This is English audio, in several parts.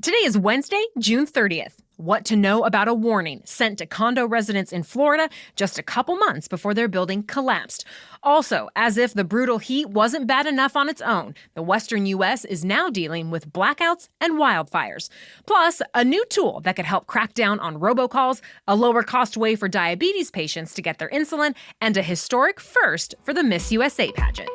Today is Wednesday, June 30th. What to know about a warning sent to condo residents in Florida just a couple months before their building collapsed. Also, as if the brutal heat wasn't bad enough on its own, the western U.S. is now dealing with blackouts and wildfires. Plus, a new tool that could help crack down on robocalls, a lower-cost way for diabetes patients to get their insulin, and a historic first for the Miss USA pageant.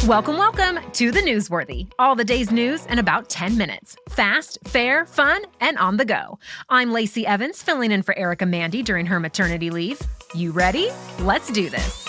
Welcome to The Newsworthy. All the day's news in about 10 minutes. Fast, fair, fun, and on the go. I'm Lacey Evans, filling in for Erica Mandy during her maternity leave. You ready? Let's do this.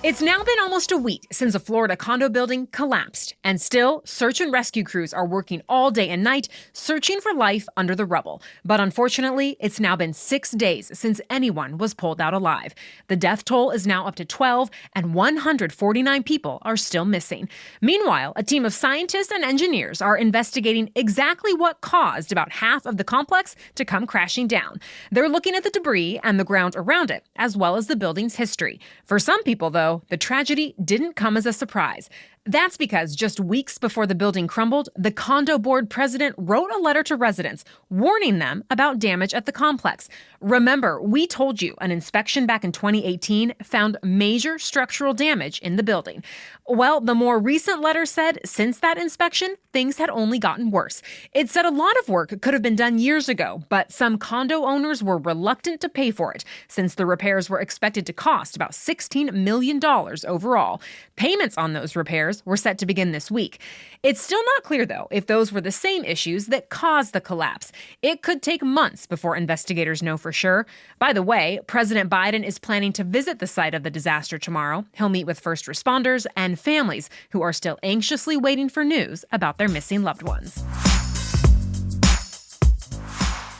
It's now been almost a week since a Florida condo building collapsed, and still, search and rescue crews are working all day and night, searching for life under the rubble. But unfortunately, it's now been 6 days since anyone was pulled out alive. The death toll is now up to 12, and 149 people are still missing. Meanwhile, a team of scientists and engineers are investigating exactly what caused about half of the complex to come crashing down. They're looking at the debris and the ground around it, as well as the building's history. For some people, though, the tragedy didn't come as a surprise. That's because just weeks before the building crumbled, the condo board president wrote a letter to residents warning them about damage at the complex. Remember, we told you an inspection back in 2018 found major structural damage in the building. Well, the more recent letter said since that inspection, things had only gotten worse. It said a lot of work could have been done years ago, but some condo owners were reluctant to pay for it since the repairs were expected to cost about $16 million overall. Payments on those repairs were set to begin this week. It's still not clear, though, if those were the same issues that caused the collapse. It could take months before investigators know for sure. By the way, President Biden is planning to visit the site of the disaster tomorrow. He'll meet with first responders and families who are still anxiously waiting for news about their missing loved ones.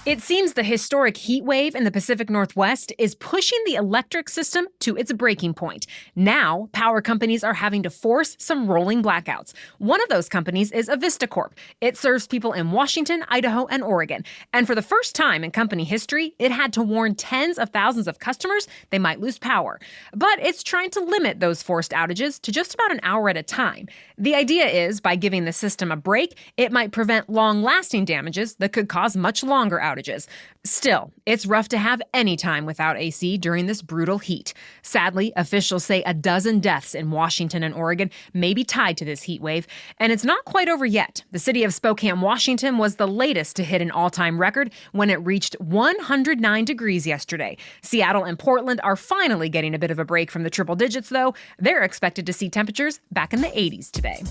It seems the historic heat wave in the Pacific Northwest is pushing the electric system to its breaking point. Now, power companies are having to force some rolling blackouts. One of those companies is Avista Corp. It serves people in Washington, Idaho, and Oregon. And for the first time in company history, it had to warn tens of thousands of customers they might lose power. But it's trying to limit those forced outages to just about an hour at a time. The idea is, by giving the system a break, it might prevent long-lasting damages that could cause much longer outages. Still, it's rough to have any time without AC during this brutal heat. Sadly, officials say a dozen deaths in Washington and Oregon may be tied to this heat wave, and it's not quite over yet. The city of Spokane, Washington was the latest to hit an all-time record when it reached 109 degrees yesterday. Seattle and Portland are finally getting a bit of a break from the triple digits, though. They're expected to see temperatures back in the 80s today.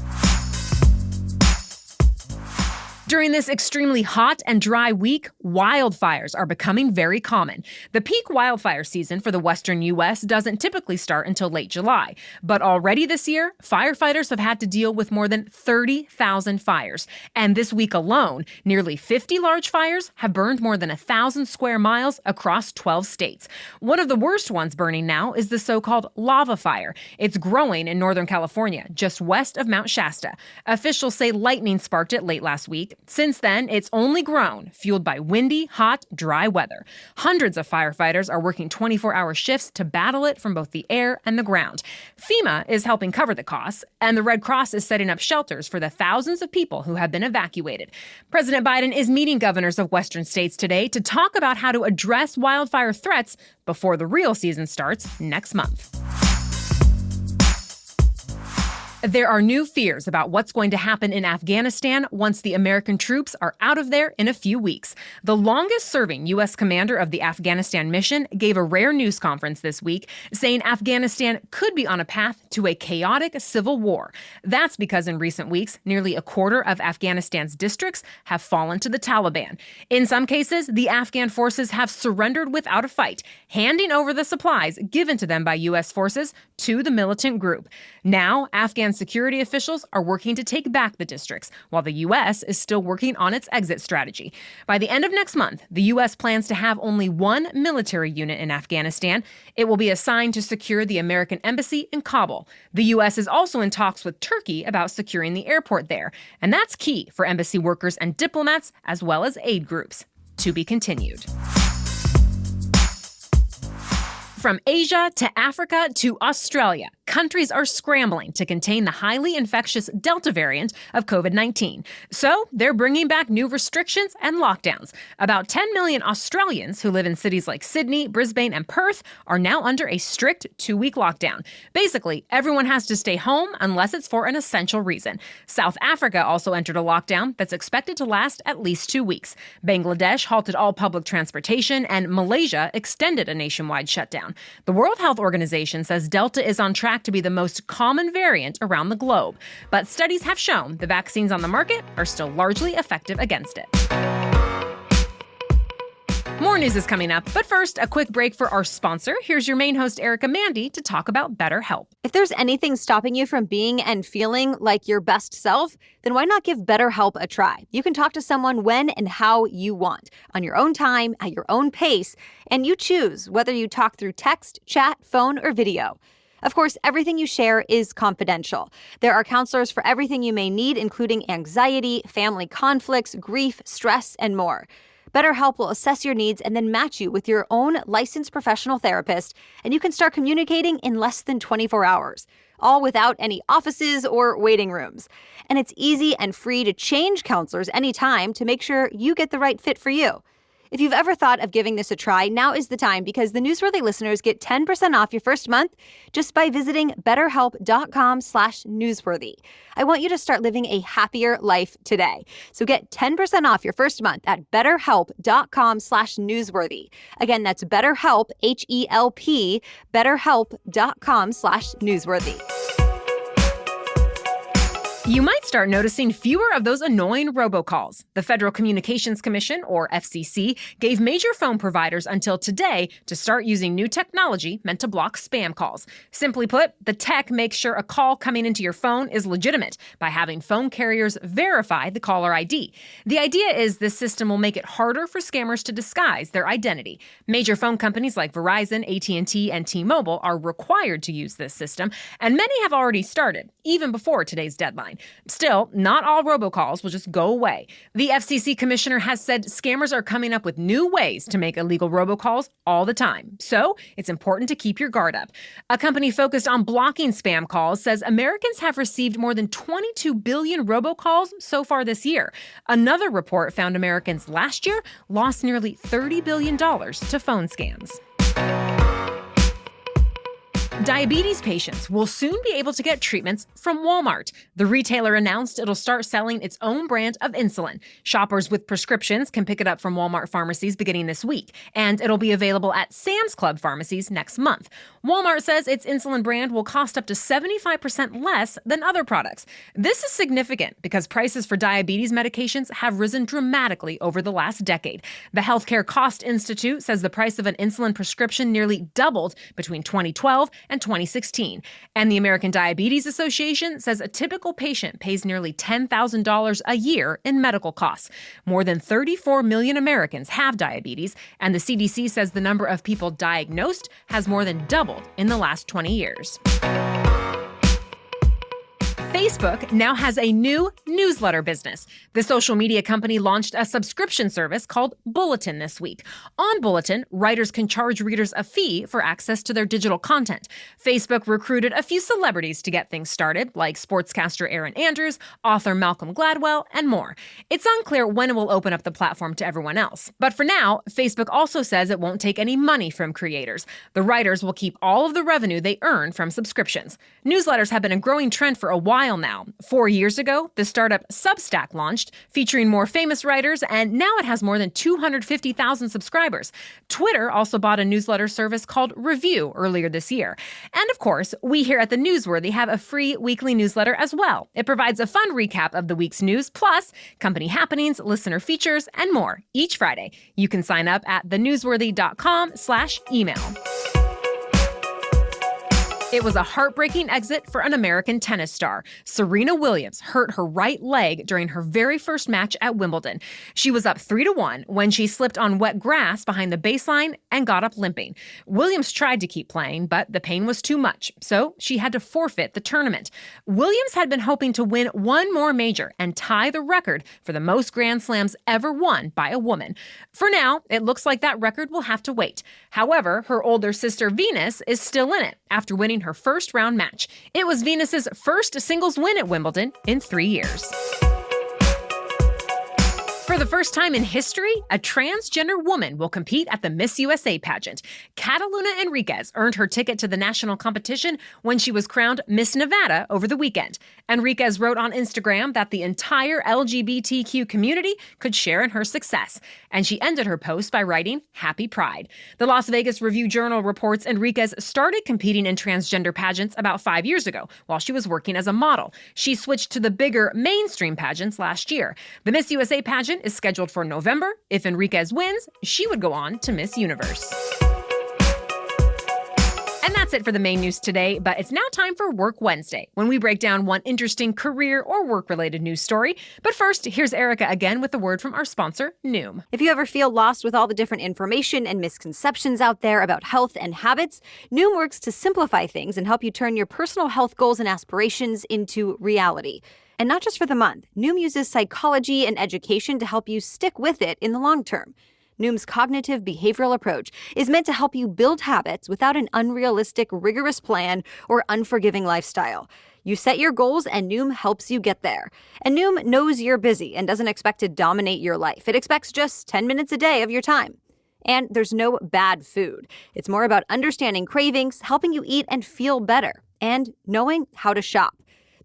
During this extremely hot and dry week, wildfires are becoming very common. The peak wildfire season for the western U.S. doesn't typically start until late July. But already this year, firefighters have had to deal with more than 30,000 fires. And this week alone, nearly 50 large fires have burned more than 1,000 square miles across 12 states. One of the worst ones burning now is the so-called lava fire. It's growing in Northern California, just west of Mount Shasta. Officials say lightning sparked it late last week. Since then, it's only grown, fueled by windy, hot, dry weather. Hundreds of firefighters are working 24-hour shifts to battle it from both the air and the ground. FEMA is helping cover the costs, and the Red Cross is setting up shelters for the thousands of people who have been evacuated. President Biden is meeting governors of western states today to talk about how to address wildfire threats before the real season starts next month. There are new fears about what's going to happen in Afghanistan once the American troops are out of there in a few weeks. The longest-serving U.S. commander of the Afghanistan mission gave a rare news conference this week, saying Afghanistan could be on a path to a chaotic civil war. That's because in recent weeks, nearly a quarter of Afghanistan's districts have fallen to the Taliban. In some cases, the Afghan forces have surrendered without a fight, handing over the supplies given to them by U.S. forces to the militant group. Now, Afghan security officials are working to take back the districts, while the U.S. is still working on its exit strategy. By the end of next month, the U.S. plans to have only one military unit in Afghanistan. It will be assigned to secure the American embassy in Kabul. The U.S. is also in talks with Turkey about securing the airport there, and that's key for embassy workers and diplomats, as well as aid groups. To be continued. From Asia to Africa to Australia, countries are scrambling to contain the highly infectious Delta variant of COVID-19. So they're bringing back new restrictions and lockdowns. About 10 million Australians who live in cities like Sydney, Brisbane, and Perth are now under a strict 2-week lockdown. Basically, everyone has to stay home unless it's for an essential reason. South Africa also entered a lockdown that's expected to last at least 2 weeks. Bangladesh halted all public transportation, and Malaysia extended a nationwide shutdown. The World Health Organization says Delta is on track to be the most common variant around the globe. But studies have shown the vaccines on the market are still largely effective against it. More news is coming up, but first, a quick break for our sponsor. Here's your main host, Erica Mandy, to talk about BetterHelp. If there's anything stopping you from being and feeling like your best self, then why not give BetterHelp a try? You can talk to someone when and how you want, on your own time, at your own pace, and you choose whether you talk through text, chat, phone, or video. Of course, everything you share is confidential. There are counselors for everything you may need, including anxiety, family conflicts, grief, stress, and more. BetterHelp will assess your needs and then match you with your own licensed professional therapist, and you can start communicating in less than 24 hours, all without any offices or waiting rooms. And it's easy and free to change counselors anytime to make sure you get the right fit for you. If you've ever thought of giving this a try, now is the time, because the Newsworthy listeners get 10% off your first month just by visiting betterhelp.com/newsworthy. I want you to start living a happier life today. So get 10% off your first month at betterhelp.com/newsworthy. Again, that's BetterHelp, H-E-L-P, betterhelp.com/newsworthy. You might start noticing fewer of those annoying robocalls. The Federal Communications Commission, or FCC, gave major phone providers until today to start using new technology meant to block spam calls. Simply put, the tech makes sure a call coming into your phone is legitimate by having phone carriers verify the caller ID. The idea is this system will make it harder for scammers to disguise their identity. Major phone companies like Verizon, AT&T, and T-Mobile are required to use this system, and many have already started, even before today's deadline. Still, not all robocalls will just go away. The FCC commissioner has said scammers are coming up with new ways to make illegal robocalls all the time. So it's important to keep your guard up. A company focused on blocking spam calls says Americans have received more than 22 billion robocalls so far this year. Another report found Americans last year lost nearly $30 billion to phone scams. Diabetes patients will soon be able to get treatments from Walmart. The retailer announced it'll start selling its own brand of insulin. Shoppers with prescriptions can pick it up from Walmart pharmacies beginning this week, and it'll be available at Sam's Club pharmacies next month. Walmart says its insulin brand will cost up to 75% less than other products. This is significant because prices for diabetes medications have risen dramatically over the last decade. The Healthcare Cost Institute says the price of an insulin prescription nearly doubled between 2012 and 2016. And the American Diabetes Association says a typical patient pays nearly $10,000 a year in medical costs. More than 34 million Americans have diabetes, and the CDC says the number of people diagnosed has more than doubled in the last 20 years. Facebook now has a new newsletter business. The social media company launched a subscription service called Bulletin this week. On Bulletin, writers can charge readers a fee for access to their digital content. Facebook recruited a few celebrities to get things started, like sportscaster Aaron Andrews, author Malcolm Gladwell, and more. It's unclear when it will open up the platform to everyone else. But for now, Facebook also says it won't take any money from creators. The writers will keep all of the revenue they earn from subscriptions. Newsletters have been a growing trend for a while now. 4 years ago, the startup Substack launched, featuring more famous writers, and now it has more than 250,000 subscribers. Twitter also bought a newsletter service called Review earlier this year. And of course, we here at The Newsworthy have a free weekly newsletter as well. It provides a fun recap of the week's news, plus company happenings, listener features, and more each Friday. You can sign up at thenewsworthy.com/email. It was a heartbreaking exit for an American tennis star. Serena Williams hurt her right leg during her very first match at Wimbledon. She was up 3-1 when she slipped on wet grass behind the baseline and got up limping. Williams tried to keep playing, but the pain was too much, so she had to forfeit the tournament. Williams had been hoping to win one more major and tie the record for the most Grand Slams ever won by a woman. For now, it looks like that record will have to wait. However, her older sister Venus is still in it, after winning her first round match. It was Venus's first singles win at Wimbledon in 3 years. For the first time in history, a transgender woman will compete at the Miss USA pageant. Catalina Enriquez earned her ticket to the national competition when she was crowned Miss Nevada over the weekend. Enriquez wrote on Instagram that the entire LGBTQ community could share in her success, and she ended her post by writing, "Happy Pride." The Las Vegas Review-Journal reports Enriquez started competing in transgender pageants about 5 years ago while she was working as a model. She switched to the bigger mainstream pageants last year. The Miss USA pageant is scheduled for November. If Enriquez wins, she would go on to Miss Universe. And that's it for the main news today, but it's now time for Work Wednesday, when we break down one interesting career or work-related news story. But first, here's Erica again with a word from our sponsor, Noom. If you ever feel lost with all the different information and misconceptions out there about health and habits, Noom works to simplify things and help you turn your personal health goals and aspirations into reality. And not just for the month, Noom uses psychology and education to help you stick with it in the long term. Noom's cognitive behavioral approach is meant to help you build habits without an unrealistic, rigorous plan or unforgiving lifestyle. You set your goals and Noom helps you get there. And Noom knows you're busy and doesn't expect to dominate your life. It expects just 10 minutes a day of your time. And there's no bad food. It's more about understanding cravings, helping you eat and feel better, and knowing how to shop.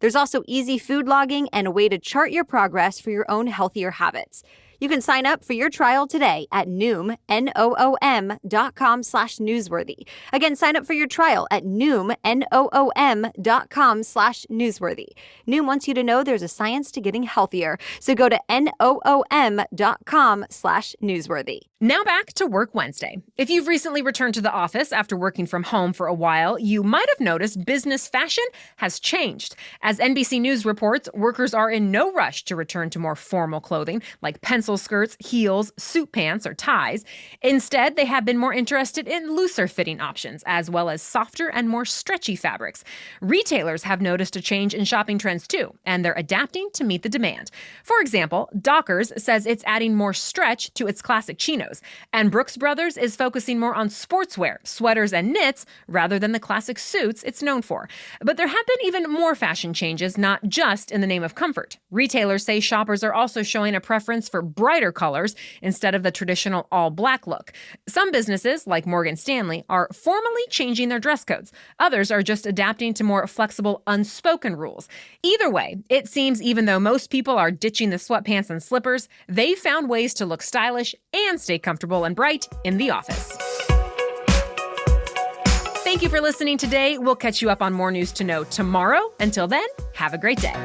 There's also easy food logging and a way to chart your progress for your own healthier habits. You can sign up for your trial today at Noom, Noom.com/newsworthy. Again, sign up for your trial at Noom, Noom.com/newsworthy. Noom wants you to know there's a science to getting healthier, so go to Noom.com/newsworthy. Now back to Work Wednesday. If you've recently returned to the office after working from home for a while, you might have noticed business fashion has changed. As NBC News reports, workers are in no rush to return to more formal clothing like pencil skirts, heels, suit pants, or ties. Instead, they have been more interested in looser fitting options, as well as softer and more stretchy fabrics. Retailers have noticed a change in shopping trends too, and they're adapting to meet the demand. For example, Dockers says it's adding more stretch to its classic chinos, and Brooks Brothers is focusing more on sportswear, sweaters, and knits rather than the classic suits it's known for. But there have been even more fashion changes, not just in the name of comfort. Retailers say shoppers are also showing a preference for brighter colors instead of the traditional all-black look. Some businesses, like Morgan Stanley, are formally changing their dress codes. Others are just adapting to more flexible, unspoken rules. Either way, it seems even though most people are ditching the sweatpants and slippers, they found ways to look stylish and stay comfortable and bright in the office. Thank you for listening today. We'll catch you up on more news to know tomorrow. Until then, have a great day.